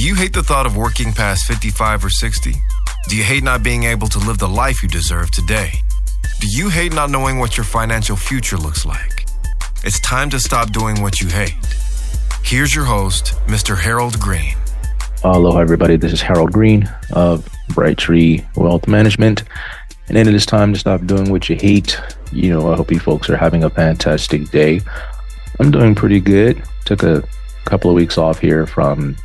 you hate the thought of working past 55 or 60? Do you hate not being able to live the life you deserve today? Do you hate not knowing what your financial future looks like? It's time to stop doing what you hate. Here's your host, Mr. Harold Green. Aloha, everybody. This is Harold Green of Bright Tree Wealth Management. And it is time to stop doing what you hate. I hope you folks are having a fantastic day. I'm doing pretty good. Took a couple of weeks off here from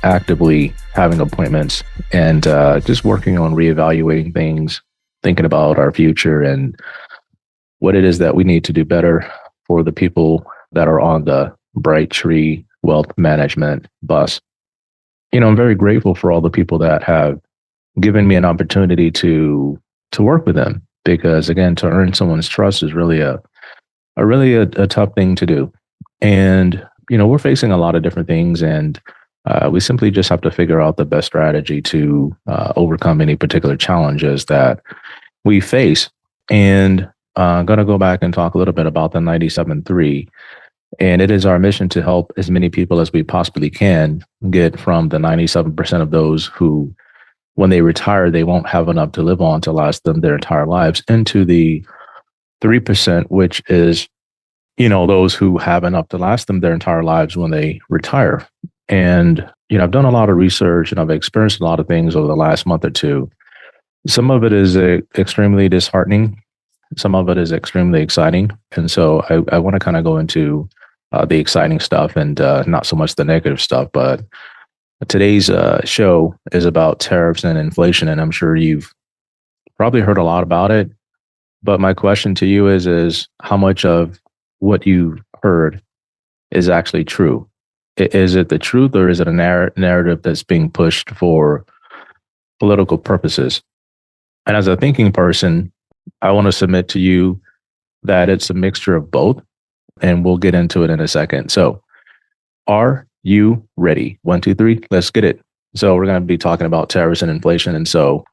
actively having appointments and just working on reevaluating things, thinking about our future and what it is that we need to do better for the people that are on the Bright Tree Wealth Management bus. I'm very grateful for all the people that have given me an opportunity to work with them, because again, to earn someone's trust is really a tough thing to do. And we're facing a lot of different things, and we simply just have to figure out the best strategy to overcome any particular challenges that we face. And I'm going to go back and talk a little bit about the 97.3. And it is our mission to help as many people as we possibly can get from the 97% of those who, when they retire, they won't have enough to live on to last them their entire lives, into the 3%, which is, those who have enough to last them their entire lives when they retire. And, I've done a lot of research and I've experienced a lot of things over the last month or two. Some of it is extremely disheartening. Some of it is extremely exciting. And so I want to kind of go into the exciting stuff and not so much the negative stuff. But today's show is about tariffs and inflation. And I'm sure you've probably heard a lot about it. But my question to you is how much of what you heard is actually true? Is it the truth, or is it a narrative that's being pushed for political purposes? And as a thinking person, I want to submit to you that it's a mixture of both, and we'll get into it in a second. So are you ready? 1, 2, 3, let's get it. So we're going to be talking about tariffs and inflation. And so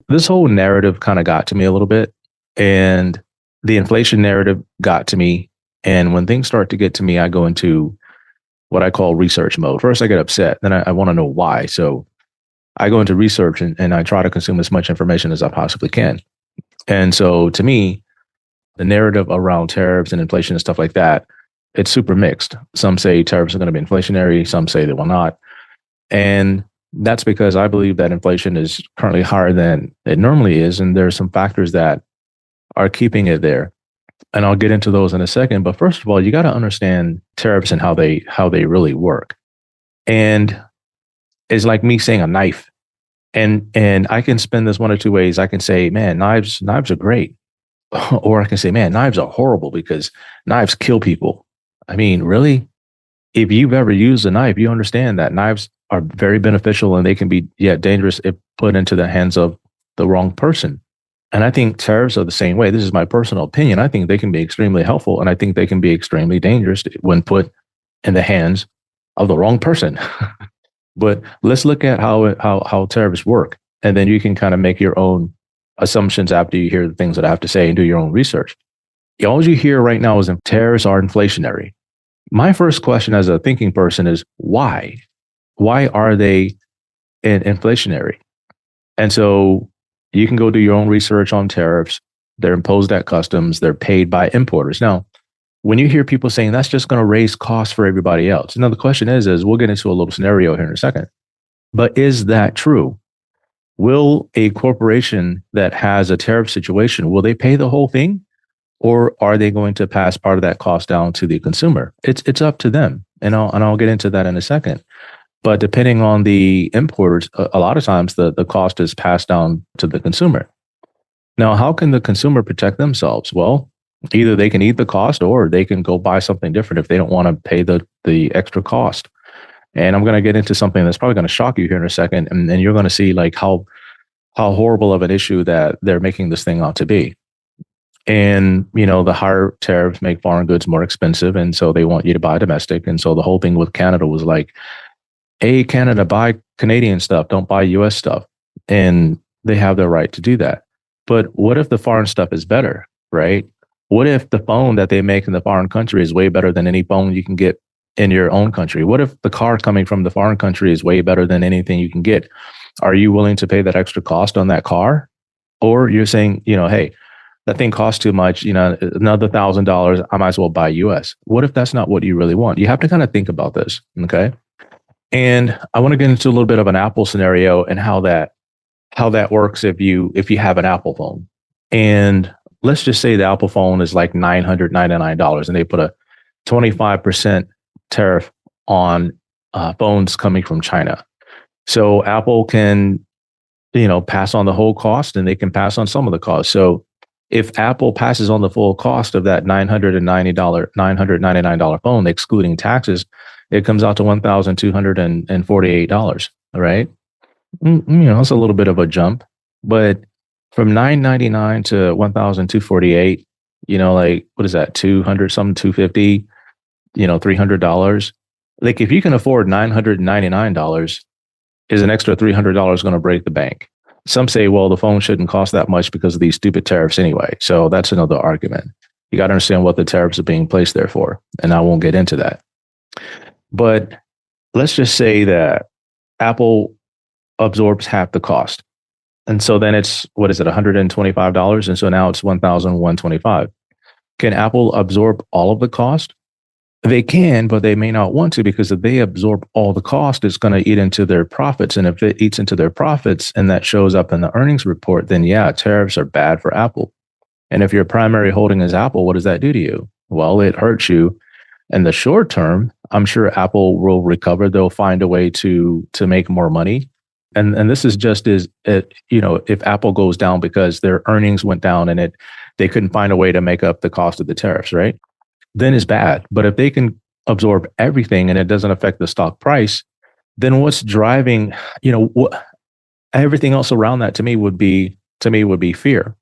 this whole narrative kind of got to me a little bit, and the inflation narrative got to me. And when things start to get to me, I go into what I call research mode. First, I get upset. Then I want to know why. So I go into research and I try to consume as much information as I possibly can. And so to me, the narrative around tariffs and inflation and stuff like that, it's super mixed. Some say tariffs are going to be inflationary. Some say they will not. And that's because I believe that inflation is currently higher than it normally is. And there are some factors that are keeping it there. And I'll get into those in a second. But first of all, you got to understand tariffs and how they really work. And it's like me saying a knife. And I can spin this one or two ways. I can say, man, knives are great. Or I can say, man, knives are horrible because knives kill people. I mean, really? If you've ever used a knife, you understand that knives are very beneficial and they can be dangerous if put into the hands of the wrong person. And I think tariffs are the same way. This is my personal opinion. I think they can be extremely helpful, and I think they can be extremely dangerous when put in the hands of the wrong person. But let's look at how tariffs work, and then you can kind of make your own assumptions after you hear the things that I have to say and do your own research. All you hear right now is tariffs are inflationary. My first question as a thinking person is why? Why are they inflationary? And so you can go do your own research on tariffs. They're imposed at customs. They're paid by importers. Now, when you hear people saying that's just going to raise costs for everybody else. Now, the question is we'll get into a little scenario here in a second, but is that true? Will a corporation that has a tariff situation, will they pay the whole thing? Or are they going to pass part of that cost down to the consumer? It's up to them. And I'll get into that in a second. But depending on the importers, a lot of times the cost is passed down to the consumer. Now, how can the consumer protect themselves? Well, either they can eat the cost or they can go buy something different if they don't want to pay the extra cost. And I'm going to get into something that's probably going to shock you here in a second. And you're going to see like how horrible of an issue that they're making this thing out to be. And, the higher tariffs make foreign goods more expensive. And so they want you to buy domestic. And so the whole thing with Canada was like, hey, Canada, buy Canadian stuff, don't buy US stuff. And they have the right to do that. But what if the foreign stuff is better, right? What if the phone that they make in the foreign country is way better than any phone you can get in your own country? What if the car coming from the foreign country is way better than anything you can get? Are you willing to pay that extra cost on that car? Or you're saying, hey, that thing costs too much, another $1,000, I might as well buy US. What if that's not what you really want? You have to kind of think about this. Okay. And I want to get into a little bit of an Apple scenario and how that works if you have an Apple phone. And let's just say the Apple phone is like $999 and they put a 25% tariff on phones coming from China. So Apple can, pass on the whole cost, and they can pass on some of the cost. So if Apple passes on the full cost of that $999 phone, excluding taxes, it comes out to $1,248. All right. It's a little bit of a jump, but from $999 to $1,248, like, what is that? 200 something, 250, $300. Like, if you can afford $999, is an extra $300 going to break the bank? Some say, well, the phone shouldn't cost that much because of these stupid tariffs anyway. So that's another argument. You got to understand what the tariffs are being placed there for. And I won't get into that. But let's just say that Apple absorbs half the cost. And so then it's, what is it, $125? And so now it's $1,125. Can Apple absorb all of the cost? They can, but they may not want to, because if they absorb all the cost, it's going to eat into their profits. And if it eats into their profits and that shows up in the earnings report, then yeah, tariffs are bad for Apple. And if your primary holding is Apple, what does that do to you? Well, it hurts you in the short term. I'm sure Apple will recover. They'll find a way to make more money. And this is just if Apple goes down because their earnings went down and they couldn't find a way to make up the cost of the tariffs, right? Then it's bad. But if they can absorb everything and it doesn't affect the stock price, then what's driving, everything else around that to me would be fear.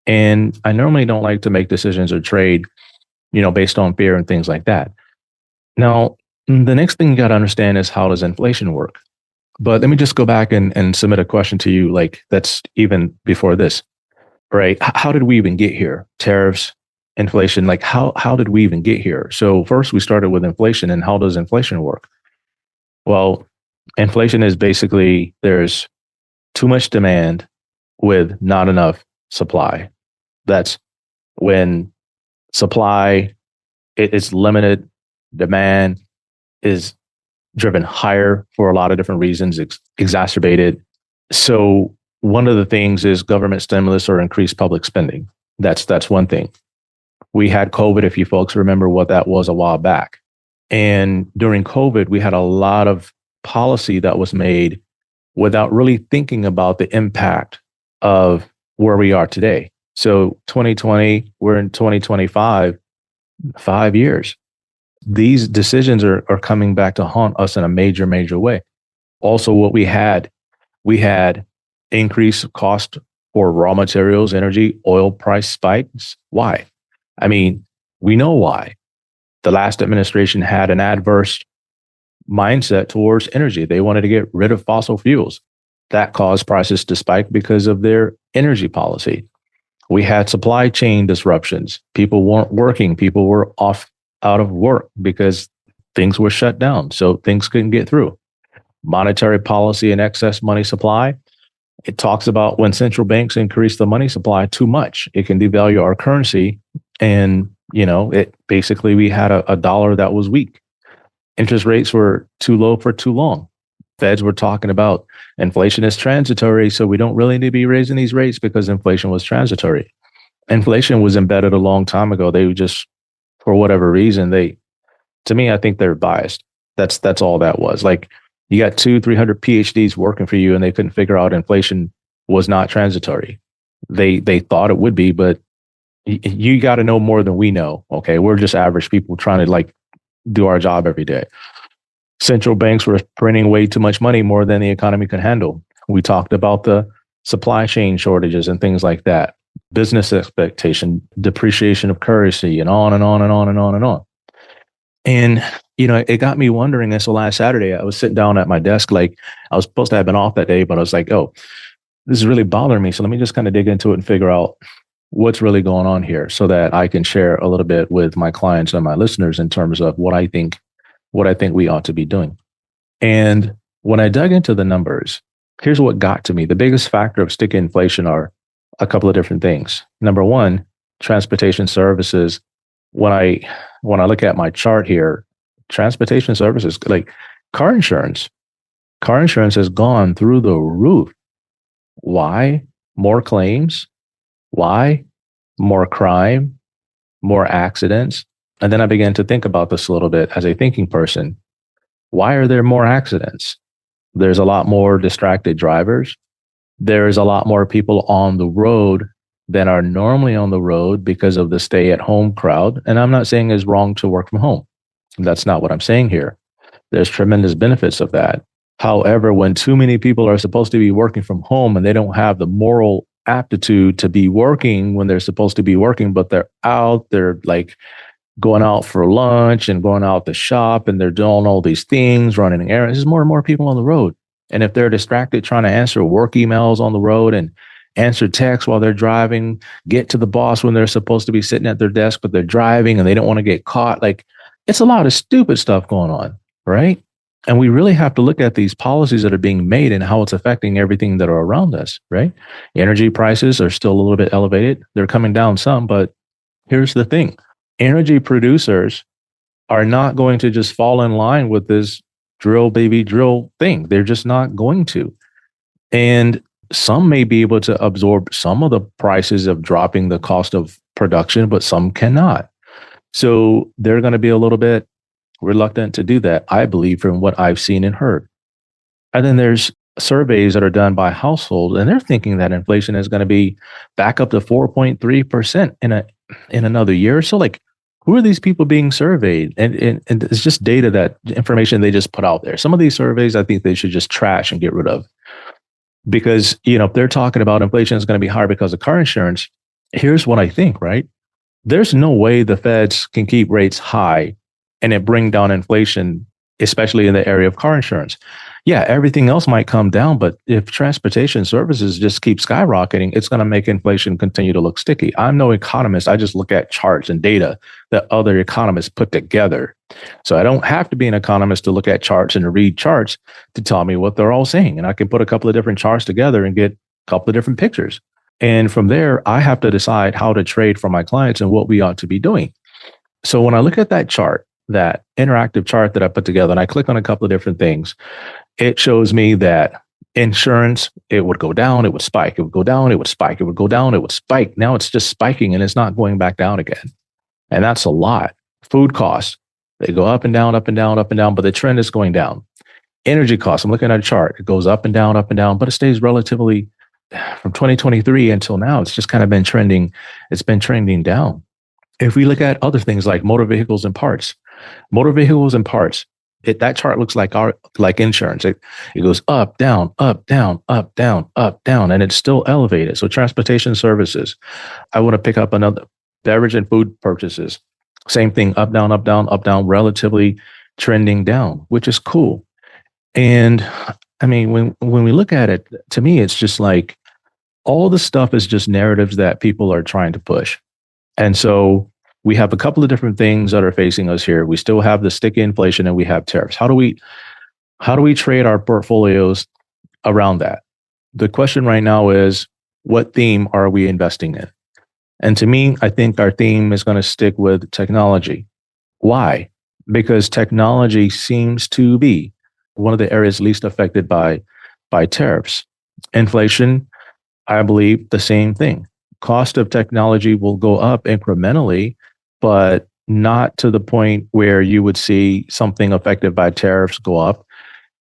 And I normally don't like to make decisions or trade, based on fear and things like that. Now, the next thing you got to understand is, how does inflation work? But let me just go back and submit a question to you, like, that's even before this, right? How did we even get here? Tariffs, inflation, like how did we even get here? So first we started with inflation, and how does inflation work? Well, inflation is basically there's too much demand with not enough supply. That's when supply it's limited, demand is driven higher for a lot of different reasons, exacerbated. So one of the things is government stimulus or increased public spending. That's one thing. We had COVID, if you folks remember what that was a while back. And during COVID, we had a lot of policy that was made without really thinking about the impact of where we are today. So 2020, we're in 2025, 5 years. These decisions are coming back to haunt us in a major, major way. Also, what we had increased cost for raw materials, energy, oil price spikes. Why? I mean, we know why. The last administration had an adverse mindset towards energy. They wanted to get rid of fossil fuels. That caused prices to spike because of their energy policy. We had supply chain disruptions. People weren't working. People were out of work because things were shut down. So things couldn't get through. Monetary policy and excess money supply. It talks about when central banks increase the money supply too much, it can devalue our currency. And, it basically, we had a dollar that was weak. Interest rates were too low for too long. Feds were talking about inflation is transitory, so we don't really need to be raising these rates because inflation was transitory. Inflation was embedded a long time ago. They just, for whatever reason, to me, I think they're biased. That's all that was. Like, you got 200-300 PhDs working for you, and they couldn't figure out inflation was not transitory. They thought it would be, but you got to know more than we know. Okay, we're just average people trying to do our job every day. Central banks were printing way too much money, more than the economy could handle. We talked about the supply chain shortages and things like that, business expectation, depreciation of currency, and on and on and on and on and on. And, it got me wondering. And so last Saturday, I was sitting down at my desk, like I was supposed to have been off that day, but I was like, oh, this is really bothering me. So let me just kind of dig into it and figure out what's really going on here so that I can share a little bit with my clients and my listeners in terms of what I think what I think we ought to be doing. And when I dug into the numbers, here's what got to me. The biggest factor of sticky inflation are a couple of different things. Number one, transportation services. When I look at my chart here, transportation services, like car insurance, car insurance has gone through the roof. Why? More claims. Why? More crime, more accidents. And then I began to think about this a little bit as a thinking person. Why are there more accidents? There's a lot more distracted drivers. There's a lot more people on the road than are normally on the road because of the stay at home crowd. And I'm not saying it's wrong to work from home. That's not what I'm saying here. There's tremendous benefits of that. However, when too many people are supposed to be working from home and they don't have the moral aptitude to be working when they're supposed to be working, but they're like going out for lunch and going out to shop and they're doing all these things, running errands. There's more and more people on the road. And if they're distracted trying to answer work emails on the road and answer texts while they're driving, get to the boss when they're supposed to be sitting at their desk, but they're driving and they don't want to get caught, like it's a lot of stupid stuff going on, right? And we really have to look at these policies that are being made and how it's affecting everything that are around us, right? Energy prices are still a little bit elevated. They're coming down some, but here's the thing. Energy producers are not going to just fall in line with this drill, baby, drill thing. They're just not going to. And some may be able to absorb some of the prices of dropping the cost of production, but some cannot. So they're going to be a little bit reluctant to do that, I believe, from what I've seen and heard. And then there's surveys that are done by households, and they're thinking that inflation is going to be back up to 4.3% in another year. So, like, who are these people being surveyed? And it's just data, that information they just put out there. Some of these surveys, I think they should just trash and get rid of, because if they're talking about inflation is going to be higher because of car insurance, here's what I think. Right? There's no way the feds can keep rates high and it bring down inflation, especially in the area of car insurance. Yeah, everything else might come down, but if transportation services just keep skyrocketing, it's going to make inflation continue to look sticky. I'm no economist. I just look at charts and data that other economists put together. So I don't have to be an economist to look at charts and to read charts to tell me what they're all saying. And I can put a couple of different charts together and get a couple of different pictures. And from there, I have to decide how to trade for my clients and what we ought to be doing. So when I look at that chart, that interactive chart that I put together, and I click on a couple of different things, it shows me that insurance, it would go down, it would spike, it would go down, it would spike, it would go down, it would spike. Now it's just spiking and it's not going back down again. And that's a lot. Food costs, they go up and down, up and down, up and down, but the trend is going down. Energy costs, I'm looking at a chart, it goes up and down, but it stays relatively, from 2023 until now, it's just kind of been trending. It's been trending down. If we look at other things like motor vehicles and parts, that chart looks like insurance. It goes up, down, up, down, up, down, up, down, and it's still elevated. So transportation services, I want to pick up another beverage and food purchases. Same thing, up, down, up, down, up, down, relatively trending down, which is cool. And I mean, when we look at it, to me, it's just like all the stuff is just narratives that people are trying to push. And so we have a couple of different things that are facing us here. We still have the sticky inflation and we have tariffs. How do we trade our portfolios around that? The question right now is, what theme are we investing in? And to me, I think our theme is going to stick with technology. Why? Because technology seems to be one of the areas least affected by tariffs. Inflation, I believe the same thing. Cost of technology will go up incrementally, but not to the point where you would see something affected by tariffs go up.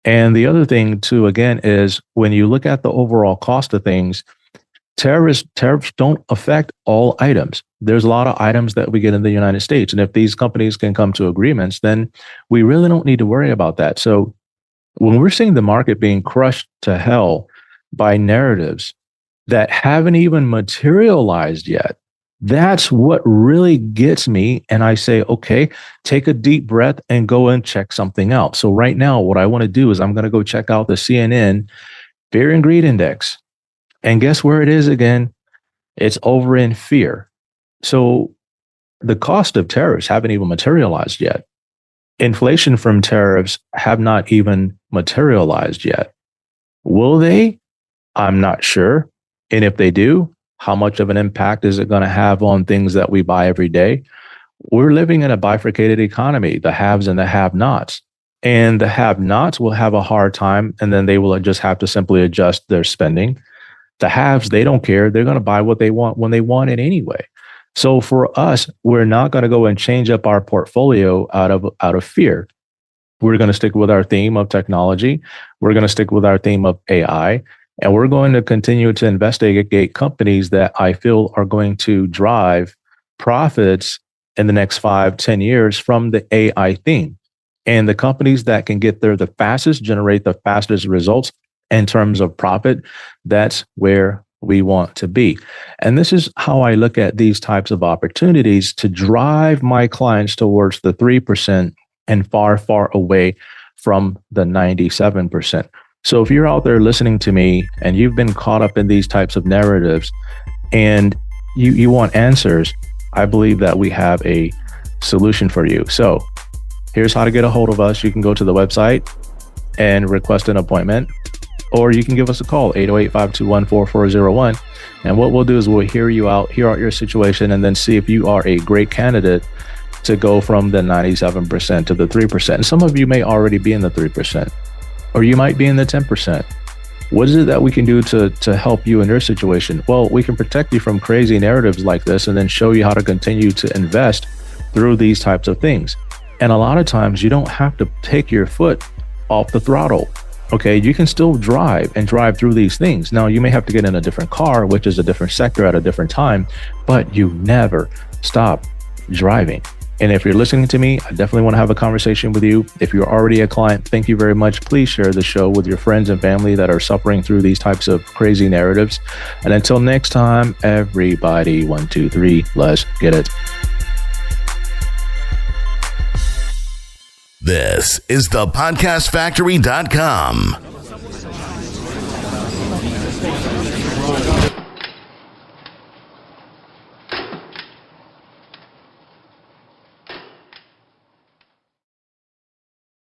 And the other thing too, again, is when you look at the overall cost of things, tariffs don't affect all items. There's a lot of items that we get in the United States. And if these companies can come to agreements, then we really don't need to worry about that. So when we're seeing the market being crushed to hell by narratives that haven't even materialized yet, that's what really gets me. And I say, okay, take a deep breath and go and check something out. So right now, what I want to do is I'm going to go check out the CNN Fear and Greed Index. And guess where it is again? It's over in fear. So the cost of tariffs haven't even materialized yet. inflation from tariffs have not even materialized yet. Will they? I'm not sure. And if they do, how much of an impact is it going to have on things that we buy every day? We're living in a bifurcated economy, the haves and the have-nots. And the have-nots will have a hard time, and then they will just have to simply adjust their spending. The haves, they don't care. They're going to buy what they want when they want it anyway. So for us, we're not going to go and change up our portfolio out of fear. We're going to stick with our theme of technology. We're going to stick with our theme of AI. And we're going to continue to investigate companies that I feel are going to drive profits in the next 5-10 years from the AI theme. And the companies that can get there the fastest, generate the fastest results in terms of profit, that's where we want to be. And this is how I look at these types of opportunities to drive my clients towards the 3% and far, far away from the 97%. So if you're out there listening to me and you've been caught up in these types of narratives and you want answers, I believe that we have a solution for you. So here's how to get a hold of us. You can go to the website and request an appointment, or you can give us a call, 808-521-4401. And what we'll do is we'll hear you out, hear out your situation, and then see if you are a great candidate to go from the 97% to the 3%. And some of you may already be in the 3%, or you might be in the 10%. What is it that we can do to help you in your situation? Well, we can protect you from crazy narratives like this and then show you how to continue to invest through these types of things. And a lot of times you don't have to take your foot off the throttle. Okay, you can still drive through these things. Now, you may have to get in a different car, which is a different sector at a different time, but you never stop driving. And if you're listening to me, I definitely want to have a conversation with you. If you're already a client, thank you very much. Please share the show with your friends and family that are suffering through these types of crazy narratives. And until next time, everybody, 1, 2, 3, let's get it. This is thepodcastfactory.com.